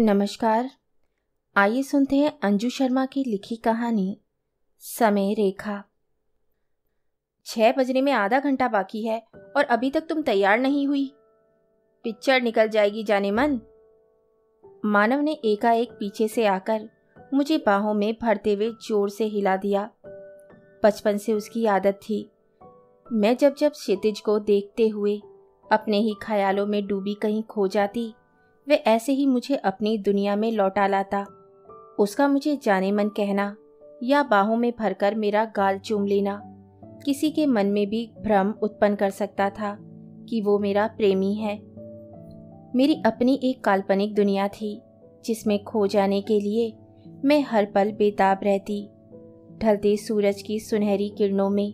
नमस्कार। आइए सुनते हैं अंजू शर्मा की लिखी कहानी समय रेखा। 6 बजने में आधा घंटा बाकी है और अभी तक तुम तैयार नहीं हुई। पिक्चर निकल जाएगी जाने मन। मानव ने एकाएक पीछे से आकर मुझे बाहों में भरते हुए जोर से हिला दिया। बचपन से उसकी आदत थी। मैं जब जब क्षितिज को देखते हुए अपने ही ख्यालों में डूबी कहीं खो जाती, वे ऐसे ही मुझे अपनी दुनिया में लौटा लाता। उसका मुझे जाने मन कहना या बाहों में भरकर मेरा गाल चूम लेना किसी के मन में भी भ्रम उत्पन्न कर सकता था कि वो मेरा प्रेमी है। मेरी अपनी एक काल्पनिक दुनिया थी जिसमें खो जाने के लिए मैं हर पल बेताब रहती। ढलते सूरज की सुनहरी किरणों में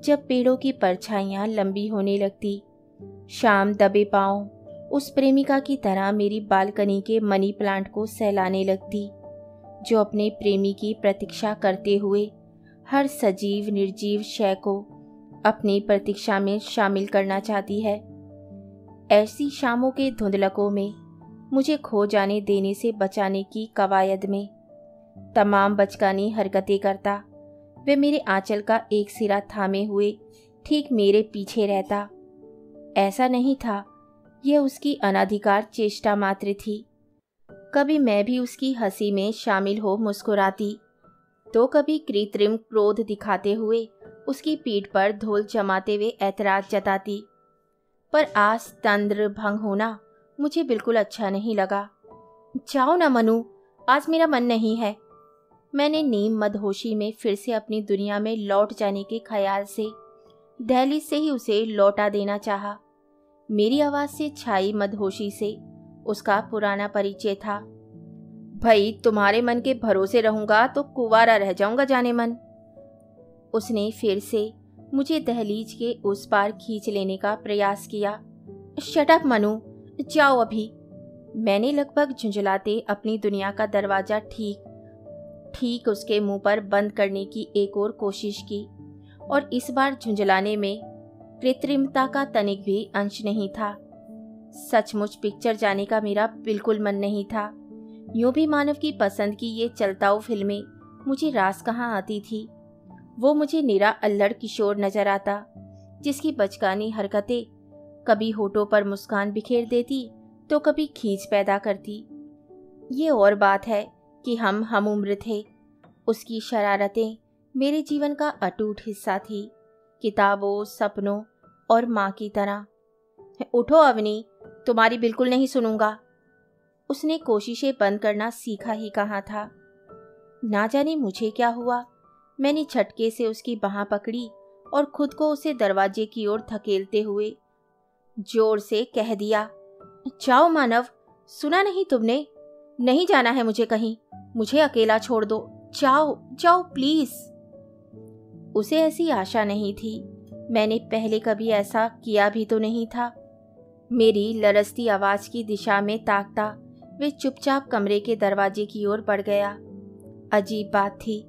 जब पेड़ों की परछाइयां लंबी होने लगती, शाम दबे पांव उस प्रेमिका की तरह मेरी बालकनी के मनी प्लांट को सहलाने लगती, जो अपने प्रेमी की प्रतीक्षा करते हुए हर सजीव निर्जीव शय को अपनी प्रतीक्षा में शामिल करना चाहती है। ऐसी शामों के धुंधलकों में मुझे खो जाने देने से बचाने की कवायद में तमाम बचकानी हरकतें करता, वे मेरे आंचल का एक सिरा थामे हुए ठीक मेरे पीछे रहता। ऐसा नहीं था, यह उसकी अनाधिकार चेष्टा मात्र थी। कभी मैं भी उसकी हंसी में शामिल हो मुस्कुराती, तो कभी कृत्रिम क्रोध दिखाते हुए उसकी पीठ पर धूल जमाते हुए ऐतराज जताती। पर आज तंद्र भंग होना मुझे बिल्कुल अच्छा नहीं लगा। जाओ ना मनु, आज मेरा मन नहीं है। मैंने नीम मदहोशी में फिर से अपनी दुनिया में लौट जाने के ख्याल से दहलीज से ही उसे लौटा देना चाहा। मेरी आवाज से छाई मदहोशी से उसका पुराना परिचय था। भाई, तुम्हारे मन के भरोसे रहूंगा तो कुंवारा रह जाऊंगा जाने मन। उसने फिर से मुझे दहलीज के उस पार खींच लेने का प्रयास किया। शट अप मनु, जाओ अभी। मैंने लगभग झुंझलाते अपनी दुनिया का दरवाजा ठीक उसके मुंह पर बंद करने की एक और कोशिश की, और इस बार झुंझलाने में कृत्रिमता का तनिक भी अंश नहीं था। सचमुच पिक्चर जाने का मेरा बिल्कुल मन नहीं था। यूं भी मानव की पसंद की ये चलताऊ फिल्में मुझे रास कहाँ आती थी। वो मुझे निरा अल्लड़ किशोर नजर आता, जिसकी बचकानी हरकतें कभी होठों पर मुस्कान बिखेर देती तो कभी खींच पैदा करती। ये और बात है कि हम उम्र थे। उसकी शरारतें मेरे जीवन का अटूट हिस्सा थी, किताबों, सपनों और माँ की तरह। उठो अवनी, तुम्हारी बिल्कुल नहीं सुनूंगा। उसने कोशिशें बंद करना सीखा ही कहाँ था। ना जाने मुझे क्या हुआ, मैंने झटके से उसकी बाँह पकड़ी और खुद को उसे दरवाजे की ओर धकेलते हुए जोर से कह दिया, जाओ मानव, सुना नहीं तुमने? नहीं जाना है मुझे कहीं, मुझे अकेला छोड़ दो। जाओ जाओ प्लीज। उसे ऐसी आशा नहीं थी। मैंने पहले कभी ऐसा किया भी तो नहीं था। मेरी लरसती आवाज की दिशा में ताकता वे चुपचाप कमरे के दरवाजे की ओर बढ़ गया। अजीब बात थी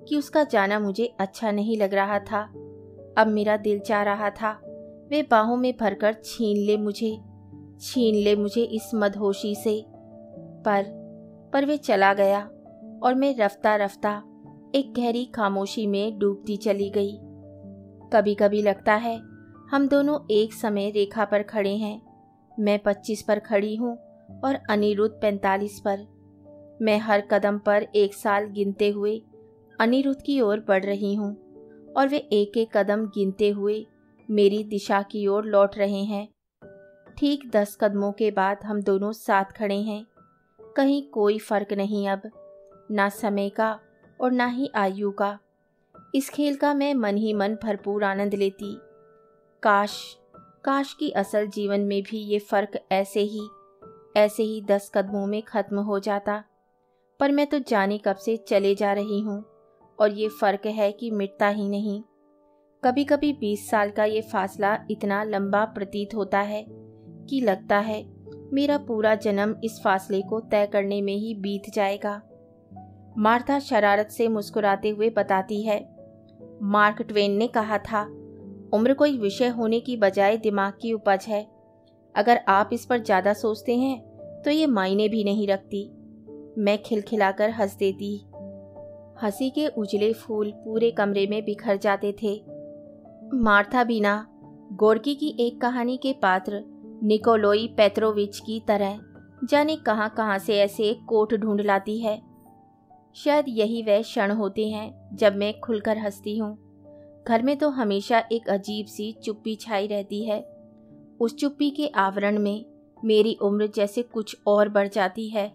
कि उसका जाना मुझे अच्छा नहीं लग रहा था। अब मेरा दिल चाह रहा था वे बाहों में भरकर छीन ले मुझे इस मदहोशी से। पर वे चला गया और मैं रफ्ता रफ्ता एक गहरी खामोशी में डूबती चली गई। कभी कभी लगता है हम दोनों एक समय रेखा पर खड़े हैं। मैं 25 पर खड़ी हूँ और अनिरुद्ध 45 पर। मैं हर कदम पर एक साल गिनते हुए अनिरुद्ध की ओर बढ़ रही हूँ और वे एक एक कदम गिनते हुए मेरी दिशा की ओर लौट रहे हैं। ठीक 10 कदमों के बाद हम दोनों साथ खड़े हैं। कहीं कोई फर्क नहीं अब, ना समय का और ना ही आयु का। इस खेल का मैं मन ही मन भरपूर आनंद लेती। काश कि असल जीवन में भी ये फर्क ऐसे ही 10 कदमों में खत्म हो जाता। पर मैं तो जाने कब से चले जा रही हूँ और ये फर्क है कि मिटता ही नहीं। कभी कभी 20 साल का ये फासला इतना लंबा प्रतीत होता है कि लगता है मेरा पूरा जन्म इस फासले को तय करने में ही बीत जाएगा। मार्था शरारत से मुस्कुराते हुए बताती है, मार्क ट्वेन ने कहा था, उम्र कोई विषय होने की बजाय दिमाग की उपज है। अगर आप इस पर ज्यादा सोचते हैं तो ये मायने भी नहीं रखती। मैं खिलखिलाकर हंस देती। हंसी के उजले फूल पूरे कमरे में बिखर जाते थे। मार्था बिना गोर्की की एक कहानी के पात्र निकोलोई पेत्रोविच की तरह जाने कहां कहां से ऐसे एक कोट ढूंढ लाती है। शायद यही वह क्षण होते हैं जब मैं खुलकर हंसती हूँ। घर में तो हमेशा एक अजीब सी चुप्पी छाई रहती है। उस चुप्पी के आवरण में मेरी उम्र जैसे कुछ और बढ़ जाती है।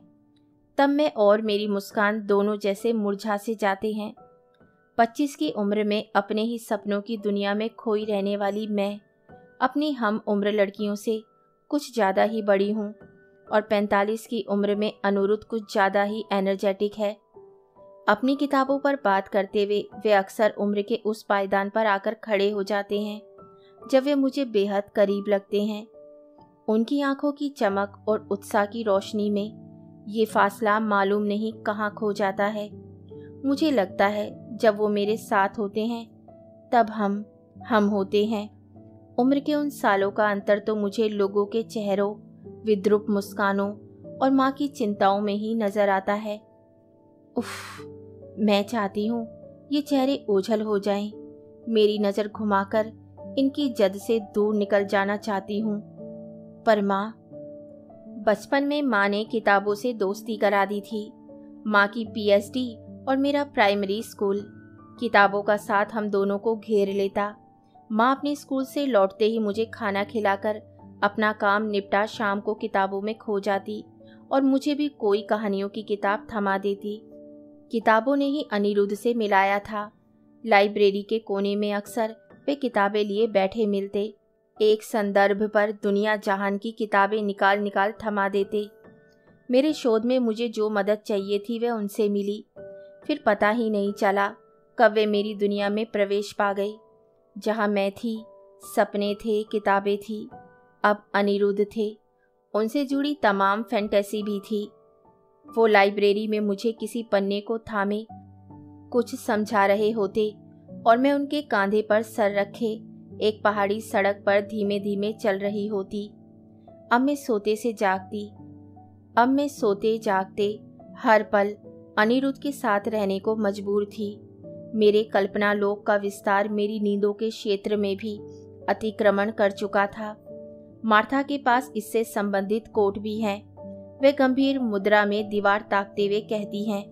तब मैं और मेरी मुस्कान दोनों जैसे मुरझा से जाते हैं। 25 की उम्र में अपने ही सपनों की दुनिया में खोई रहने वाली मैं अपनी हम उम्र लड़कियों से कुछ ज़्यादा ही बड़ी हूँ और 45 की उम्र में अनुरुद्ध कुछ ज़्यादा ही एनर्जेटिक है। अपनी किताबों पर बात करते हुए वे अक्सर उम्र के उस पायदान पर आकर खड़े हो जाते हैं जब वे मुझे बेहद करीब लगते हैं। उनकी आंखों की चमक और उत्साह की रोशनी में ये फासला मालूम नहीं कहाँ खो जाता है। मुझे लगता है जब वो मेरे साथ होते हैं तब हम होते हैं। उम्र के उन सालों का अंतर तो मुझे लोगों के चेहरों, विद्रूप मुस्कानों और माँ की चिंताओं में ही नजर आता है। उफ, मैं चाहती हूँ ये चेहरे ओझल हो जाएं। मेरी नज़र घुमाकर इनकी जद से दूर निकल जाना चाहती हूँ। पर माँ, बचपन में माँ ने किताबों से दोस्ती करा दी थी। माँ की पीएचडी और मेरा प्राइमरी स्कूल किताबों का साथ हम दोनों को घेर लेता। माँ अपने स्कूल से लौटते ही मुझे खाना खिलाकर अपना काम निपटा शाम को किताबों में खो जाती और मुझे भी कोई कहानियों की किताब थमा देती। किताबों ने ही अनिरुद्ध से मिलाया था। लाइब्रेरी के कोने में अक्सर वे किताबें लिए बैठे मिलते। एक संदर्भ पर दुनिया जहान की किताबें निकाल निकाल थमा देते। मेरे शोध में मुझे जो मदद चाहिए थी वह उनसे मिली। फिर पता ही नहीं चला कब वे मेरी दुनिया में प्रवेश पा गई। जहाँ मैं थी, सपने थे, किताबें थी, अब अनिरुद्ध थे। उनसे जुड़ी तमाम फैंटेसी भी थी। वो लाइब्रेरी में मुझे किसी पन्ने को थामे कुछ समझा रहे होते और मैं उनके कंधे पर सर रखे एक पहाड़ी सड़क पर धीमे धीमे चल रही होती। अब मैं सोते जागते हर पल अनिरुद्ध के साथ रहने को मजबूर थी। मेरे कल्पना लोक का विस्तार मेरी नींदों के क्षेत्र में भी अतिक्रमण कर चुका था। मार्था के पास इससे संबंधित कोट भी हैं। वे गंभीर मुद्रा में दीवार ताकते हुए कहती हैं,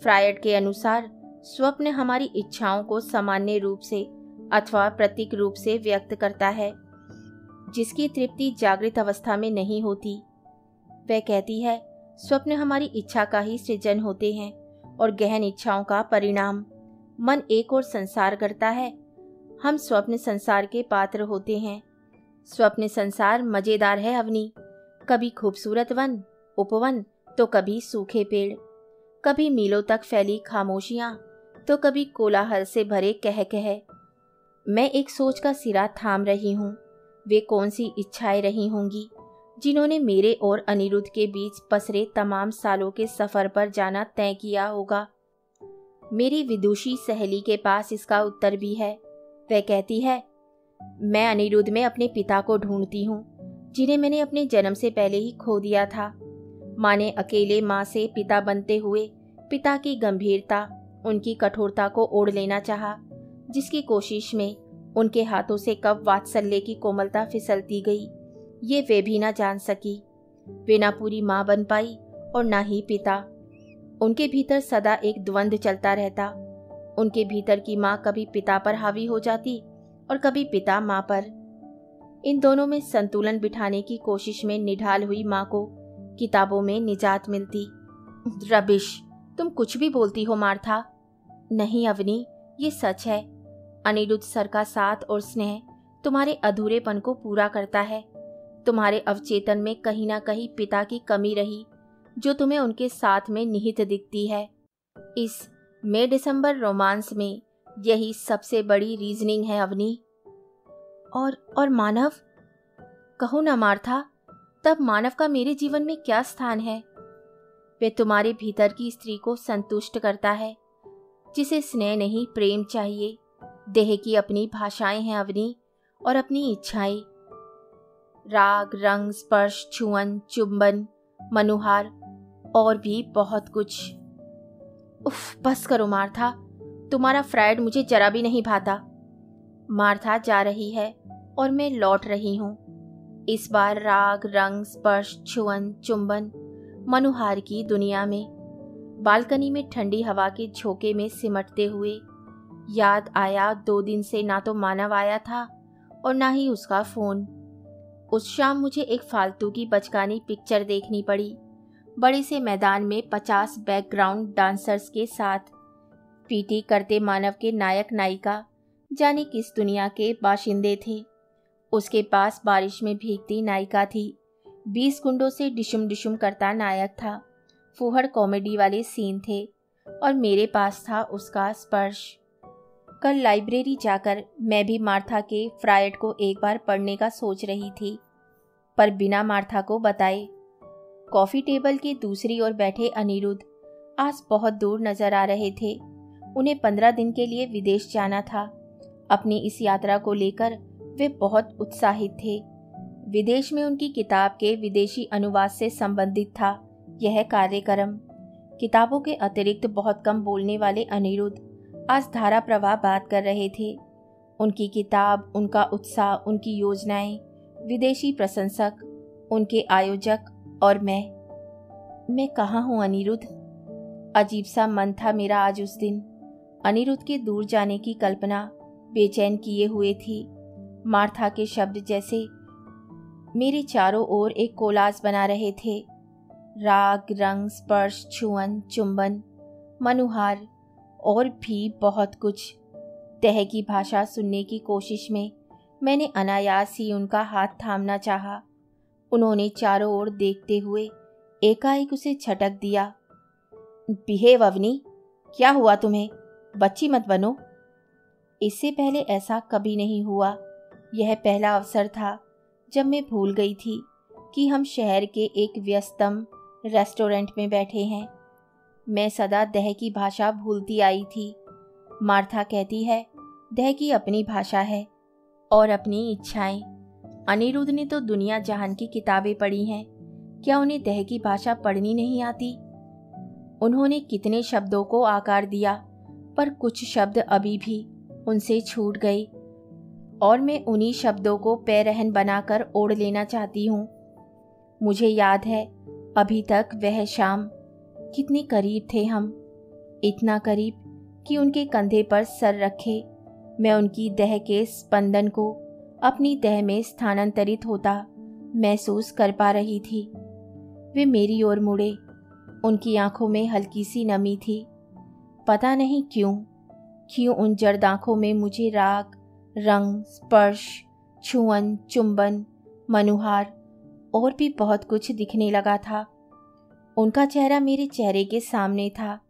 फ्रायड के अनुसार स्वप्न हमारी इच्छाओं को सामान्य रूप से अथवा प्रतीक रूप से व्यक्त करता है, जिसकी तृप्ति जागृत अवस्था में नहीं होती। वह कहती है, स्वप्न हमारी इच्छा का ही सृजन होते हैं और गहन इच्छाओं का परिणाम। मन एक और संसार करता है, हम स्वप्न संसार के पात्र होते हैं। स्वप्न संसार मजेदार है अवनी। कभी खूबसूरत वन, उपवन, तो कभी सूखे पेड़, कभी मीलों तक फैली खामोशियां, तो कभी कोलाहल से भरे कह कह। मैं एक सोच का सिरा थाम रही हूँ। वे कौन सी इच्छाएं रही होंगी जिन्होंने मेरे और अनिरुद्ध के बीच पसरे तमाम सालों के सफर पर जाना तय किया होगा। मेरी विदुषी सहेली के पास इसका उत्तर भी है। वह कहती है, मैं अनिरुद्ध में अपने पिता को ढूंढती हूँ, जिन्हें मैंने अपने जन्म से पहले ही खो दिया था। माँ ने अकेले माँ से पिता बनते हुए पिता की गंभीरता, उनकी कठोरता को ओढ़ लेना चाहा, जिसकी कोशिश में उनके हाथों से कब वात्सल्य की कोमलता फिसलती गई ये वे भी ना जान सकी। वे ना पूरी माँ बन पाई और ना ही पिता। उनके भीतर सदा एक द्वंद्व चलता रहता। उनके भीतर की माँ कभी पिता पर हावी हो जाती और कभी पिता माँ पर। इन दोनों में संतुलन बिठाने की कोशिश में निढाल हुई माँ को किताबों में निजात मिलती। रबिश, तुम कुछ भी बोलती हो मार्था। नहीं अवनी, ये सच है। अनिरुद्ध सर का साथ और स्नेह तुम्हारे अधूरेपन को पूरा करता है। तुम्हारे अवचेतन में कहीं ना कहीं पिता की कमी रही, जो तुम्हें उनके साथ में निहित दिखती है। इस मई दिसंबर रोमांस में यही सबसे बड़ी रीजनिंग है अवनी। और मानव, कहो ना मार्था, तब मानव का मेरे जीवन में क्या स्थान है? वे तुम्हारे भीतर की स्त्री को संतुष्ट करता है, जिसे स्नेह नहीं प्रेम चाहिए। देह की अपनी भाषाएं हैं अवनी, और अपनी इच्छाएं। राग, रंग, स्पर्श, छुअन, चुंबन, मनुहार और भी बहुत कुछ। उफ, बस करो मार्था, तुम्हारा फ्राइड मुझे जरा भी नहीं भाता। मार्था जा रही है और मैं लौट रही हूँ। इस बार राग, रंग, स्पर्श, छुअन, चुंबन, मनुहार की दुनिया में। बालकनी में ठंडी हवा के झोंके में सिमटते हुए याद आया 2 दिन से ना तो मानव आया था और ना ही उसका फ़ोन। उस शाम मुझे एक फालतू की बचकानी पिक्चर देखनी पड़ी, बड़े से मैदान में 50 बैकग्राउंड डांसर्स के साथ। पीटी करते मानव के नायक नायिका जाने किस दुनिया के बाशिंदे थे। उसके पास बारिश में भीगती नायिका थी, 20 गुंडों से डिशुम डिशुम करता नायक था, फुहड़ कॉमेडी वाले सीन थे, और मेरे पास था उसका स्पर्श। कल लाइब्रेरी जाकर मैं भी मार्था के फ्रायड को एक बार पढ़ने का सोच रही थी, पर बिना मार्था को बताए। कॉफ़ी टेबल के दूसरी ओर बैठे अनिरुद्ध आज बहुत दूर नजर आ रहे थे। उन्हें 15 दिन के लिए विदेश जाना था। अपनी इस यात्रा को लेकर वे बहुत उत्साहित थे। विदेश में उनकी किताब के विदेशी अनुवाद से संबंधित था यह कार्यक्रम। किताबों के अतिरिक्त बहुत कम बोलने वाले अनिरुद्ध आज धारा प्रवाह बात कर रहे थे। उनकी किताब, उनका उत्साह, उनकी योजनाएं, विदेशी प्रशंसक, उनके आयोजक और मैं कहाँ हूँ अनिरुद्ध? अजीब सा मन था मेरा आज उस दिन। अनिरुद्ध के दूर जाने की कल्पना बेचैन किए हुए थी। मार्था के शब्द जैसे मेरे चारों ओर एक कोलाज बना रहे थे। राग, रंग, स्पर्श, छुअन, चुंबन, मनुहार और भी बहुत कुछ। तह की भाषा सुनने की कोशिश में मैंने अनायास ही उनका हाथ थामना चाहा। उन्होंने चारों ओर देखते हुए एकाएक उसे झटक दिया। बिहेव अवनी, क्या हुआ तुम्हें? बच्ची मत बनो। इससे पहले ऐसा कभी नहीं हुआ। यह पहला अवसर था जब मैं भूल गई थी कि हम शहर के एक व्यस्तम रेस्टोरेंट में बैठे हैं। मैं सदा दह की भाषा भूलती आई थी। मार्था कहती है दह की अपनी भाषा है और अपनी इच्छाएं। अनिरुद्ध ने तो दुनिया जहान की किताबें पढ़ी हैं, क्या उन्हें दह की भाषा पढ़नी नहीं आती? उन्होंने कितने शब्दों को आकार दिया, पर कुछ शब्द अभी भी उनसे छूट गए और मैं उन्हीं शब्दों को पैरहन बनाकर ओढ़ लेना चाहती हूँ। मुझे याद है अभी तक वह शाम, कितने करीब थे हम, इतना करीब कि उनके कंधे पर सर रखे मैं उनकी दह के स्पंदन को अपनी दह में स्थानांतरित होता महसूस कर पा रही थी। वे मेरी ओर मुड़े, उनकी आंखों में हल्की सी नमी थी। पता नहीं क्यों उन जर्द आंखों में मुझे राग, रंग, स्पर्श, छुअन, चुंबन, मनुहार और भी बहुत कुछ दिखने लगा था। उनका चेहरा मेरे चेहरे के सामने था।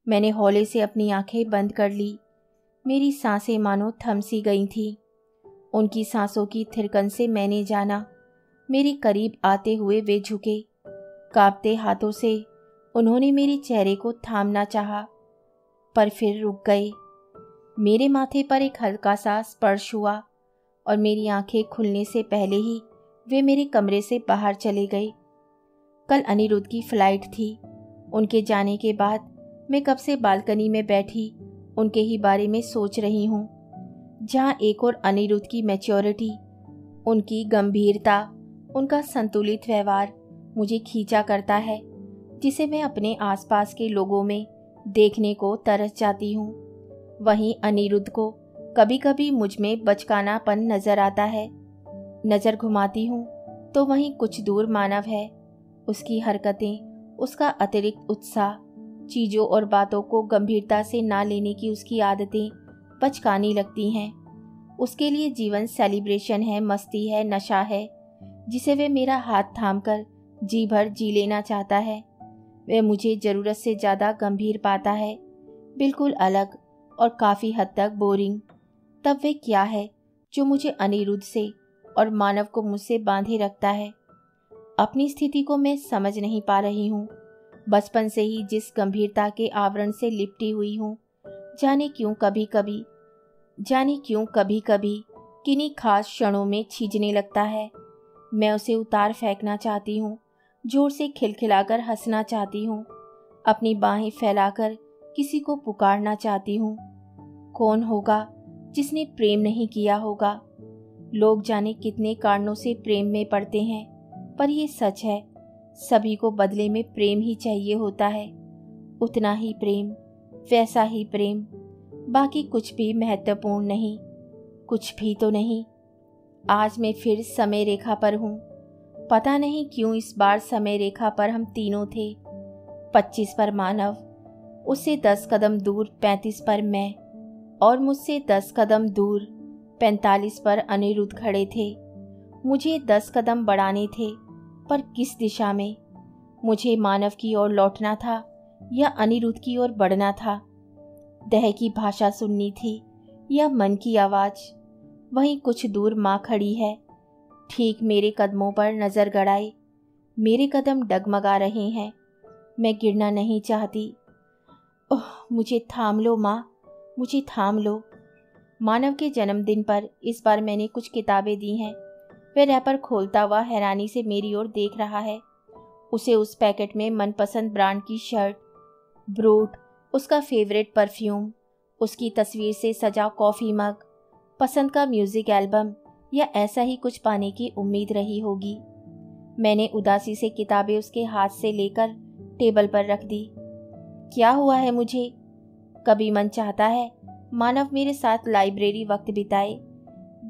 मैंने हौले से अपनी आंखें बंद कर ली। मेरी सांसें मानो थम सी गई थीं। उनकी सांसों की थिरकन से मैंने जाना। मेरे करीब आते हुए वे झुके। कांपते हाथों से उन्होंने मेरे चेहरे को थामना चाहा, पर फिर रुक गए। मेरे माथे पर एक हल्का सा स्पर्श हुआ और मेरी आंखें खुलने से पहले ही वे मेरे कमरे से बाहर चले गए। कल अनिरुद्ध की फ्लाइट थी। उनके जाने के बाद मैं कब से बालकनी में बैठी उनके ही बारे में सोच रही हूँ। जहाँ एक और अनिरुद्ध की मैच्योरिटी, उनकी गंभीरता, उनका संतुलित व्यवहार मुझे खींचा करता है, जिसे मैं अपने आसपास के लोगों में देखने को तरस जाती हूँ। वहीं अनिरुद्ध को कभी कभी मुझ में बचकानापन नजर आता है। नज़र घुमाती हूँ तो वहीं कुछ दूर मानव है। उसकी हरकतें, उसका अतिरिक्त उत्साह, चीज़ों और बातों को गंभीरता से ना लेने की उसकी आदतें बचकानी लगती हैं। उसके लिए जीवन सेलिब्रेशन है, मस्ती है, नशा है, जिसे वह मेरा हाथ थामकर जी भर जी लेना चाहता है। वह मुझे ज़रूरत से ज़्यादा गंभीर पाता है, बिल्कुल अलग और काफ़ी हद तक बोरिंग। तब वह क्या है जो मुझे अनिरुद्ध से और मानव को मुझसे बांधे रखता है? अपनी स्थिति को मैं समझ नहीं पा रही हूँ। बचपन से ही जिस गंभीरता के आवरण से लिपटी हुई हूँ, जाने क्यों कभी कभी किन्हीं खास क्षणों में छीजने लगता है। मैं उसे उतार फेंकना चाहती हूँ, जोर से खिलखिलाकर हंसना चाहती हूँ, अपनी बाहें फैलाकर किसी को पुकारना चाहती हूँ। कौन होगा जिसने प्रेम नहीं किया होगा? लोग जाने कितने कारणों से प्रेम में पड़ते हैं, पर ये सच है, सभी को बदले में प्रेम ही चाहिए होता है। उतना ही प्रेम, वैसा ही प्रेम, बाकी कुछ भी महत्वपूर्ण नहीं, कुछ भी तो नहीं। आज मैं फिर समय रेखा पर हूँ। पता नहीं क्यों इस बार समय रेखा पर हम तीनों थे। 25 पर मानव, उससे 10 कदम दूर 35 पर मैं, और मुझसे 10 कदम दूर 45 पर अनिरुद्ध खड़े थे। मुझे 10 कदम बढ़ाने थे, पर किस दिशा में? मुझे मानव की ओर लौटना था या अनिरुद्ध की ओर बढ़ना था? देह की भाषा सुननी थी या मन की आवाज़? वहीं कुछ दूर माँ खड़ी है, ठीक मेरे कदमों पर नज़र गड़ाए। मेरे कदम डगमगा रहे हैं। मैं गिरना नहीं चाहती। ओह, मुझे थाम लो माँ, मुझे थाम लो। मानव के जन्मदिन पर इस बार मैंने कुछ किताबें दी हैं। वह रैपर खोलता हुआ हैरानी से मेरी ओर देख रहा है। उसे उस पैकेट में मनपसंद ब्रांड की शर्ट, ब्रूट, उसका फेवरेट परफ्यूम, उसकी तस्वीर से सजा कॉफ़ी मग, पसंद का म्यूज़िक एल्बम या ऐसा ही कुछ पाने की उम्मीद रही होगी। मैंने उदासी से किताबें उसके हाथ से लेकर टेबल पर रख दी। क्या हुआ है मुझे? कभी मन चाहता है मानव मेरे साथ लाइब्रेरी वक्त बिताए,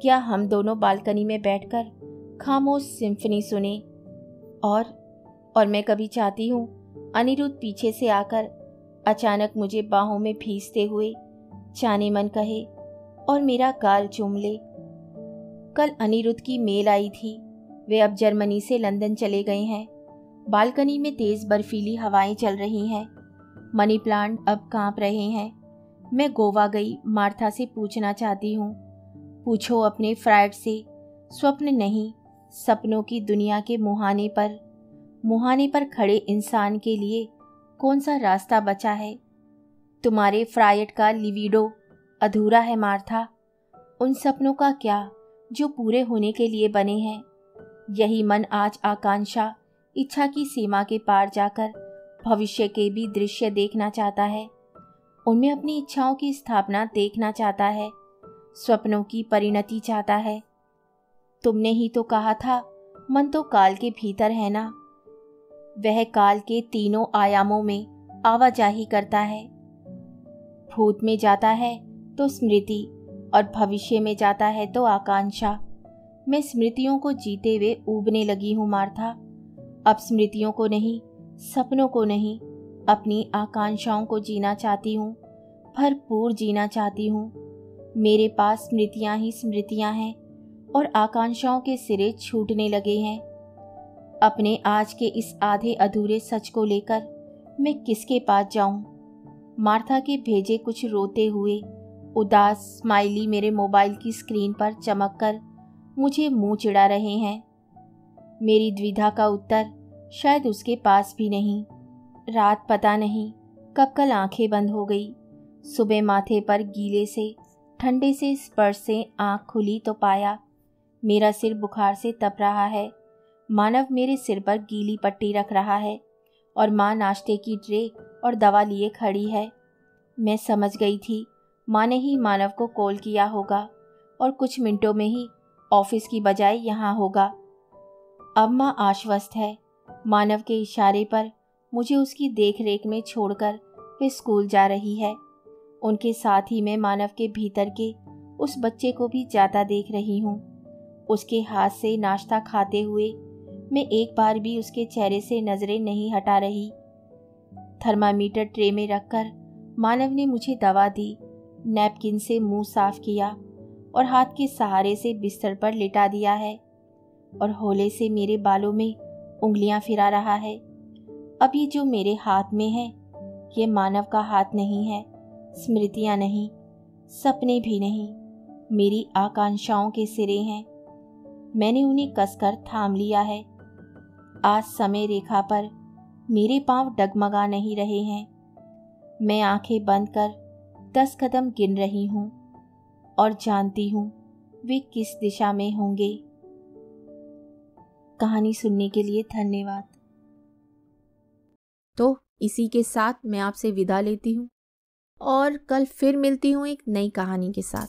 या हम दोनों बालकनी में बैठकर खामोश सिम्फनी सुने। और मैं कभी चाहती हूँ अनिरुद्ध पीछे से आकर अचानक मुझे बाहों में भींचते हुए जाने मन कहे और मेरा गाल चूम ले। कल अनिरुद्ध की मेल आई थी। वे अब जर्मनी से लंदन चले गए हैं। बालकनी में तेज बर्फीली हवाएं चल रही हैं। मनी प्लांट अब कांप रहे हैं। मैं गोवा गई मार्था से पूछना चाहती हूँ। पूछो अपने फ्राइड से, स्वप्न नहीं, सपनों की दुनिया के मुहाने पर खड़े इंसान के लिए कौन सा रास्ता बचा है? तुम्हारे फ्रायड का लिविडो अधूरा है मार्था। उन सपनों का क्या जो पूरे होने के लिए बने हैं? यही मन आज आकांक्षा, इच्छा की सीमा के पार जाकर भविष्य के भी दृश्य देखना चाहता है। उनमें अपनी इच्छाओं की स्थापना देखना चाहता है, स्वप्नों की परिणति चाहता है। तुमने ही तो कहा था मन तो काल के भीतर है ना। वह काल के तीनों आयामों में आवाजाही करता है। भूत में जाता है तो स्मृति, और भविष्य में जाता है तो आकांक्षा। मैं स्मृतियों को जीते हुए ऊबने लगी हूँ मार्था। अब स्मृतियों को नहीं, सपनों को नहीं, अपनी आकांक्षाओं को जीना चाहती हूँ, भरपूर जीना चाहती हूँ। मेरे पास स्मृतियाँ ही स्मृतियाँ हैं और आकांक्षाओं के सिरे छूटने लगे हैं। अपने आज के इस आधे अधूरे सच को लेकर मैं किसके पास जाऊं? मार्था के भेजे कुछ रोते हुए उदास स्माइली मेरे मोबाइल की स्क्रीन पर चमककर मुझे मुंह चिढ़ा रहे हैं। मेरी द्विधा का उत्तर शायद उसके पास भी नहीं। रात पता नहीं कब कल आंखें बंद हो गई। सुबह माथे पर गीले से ठंडे से स्पर्श से आंख खुली तो पाया मेरा सिर बुखार से तप रहा है। मानव मेरे सिर पर गीली पट्टी रख रहा है और माँ नाश्ते की ट्रे और दवा लिए खड़ी है। मैं समझ गई थी माँ ने ही मानव को कॉल किया होगा और कुछ मिनटों में ही ऑफिस की बजाय यहाँ होगा। अब माँ आश्वस्त है। मानव के इशारे पर मुझे उसकी देखरेख में छोड़कर वे स्कूल जा रही है। उनके साथ ही मैं मानव के भीतर के उस बच्चे को भी जाता देख रही हूँ। उसके हाथ से नाश्ता खाते हुए मैं एक बार भी उसके चेहरे से नजरें नहीं हटा रही। थर्मामीटर ट्रे में रखकर मानव ने मुझे दवा दी, नैपकिन से मुंह साफ किया और हाथ के सहारे से बिस्तर पर लिटा दिया है और होले से मेरे बालों में उंगलियां फिरा रहा है। अब ये जो मेरे हाथ में है ये मानव का हाथ नहीं है, स्मृतियां नहीं, सपने भी नहीं, मेरी आकांक्षाओं के सिरे हैं। मैंने उन्हें कसकर थाम लिया है। आज समय रेखा पर मेरे पांव डगमगा नहीं रहे हैं। मैं आंखें बंद कर 10 कदम गिन रही हूँ और जानती हूँ वे किस दिशा में होंगे। कहानी सुनने के लिए धन्यवाद। तो इसी के साथ मैं आपसे विदा लेती हूँ और कल फिर मिलती हूँ एक नई कहानी के साथ।